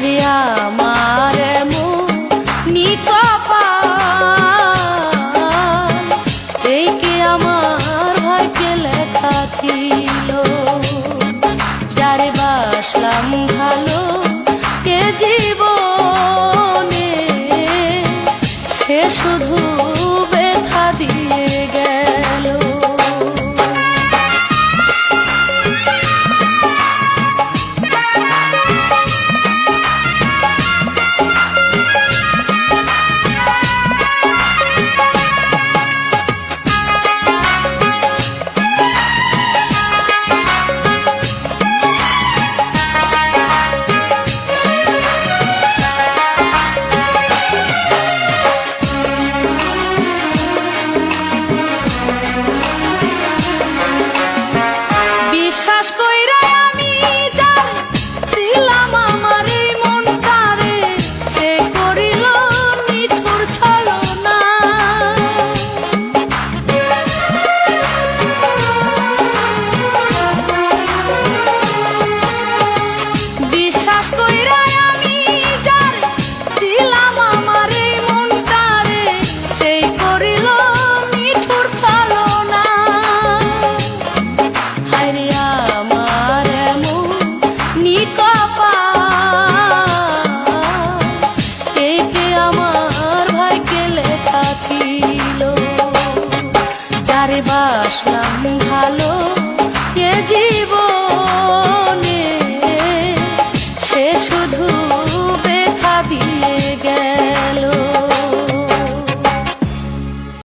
হায়রে আমার এমন কপাল, এই কি আমার ভাগ্যে লেখা ছিল। যারে বাসলাম ভালো এ জীবনে, সে শুধু ব্যথা দিয়ে গেল। বিশ্বাস কইরা আমি যার দিলাম আমার এই মনটারে, সে করিল নিঠুর ছলনা। বিশ্বাস কইরা আমি যার দিলাম আমার এই মনটারে, সেই করিল নিঠুর ছলনা। হায়রে আমার এমন কপাল, এই কি আমার ভাগ্যে লেখা ছিল। যারে বাসলাম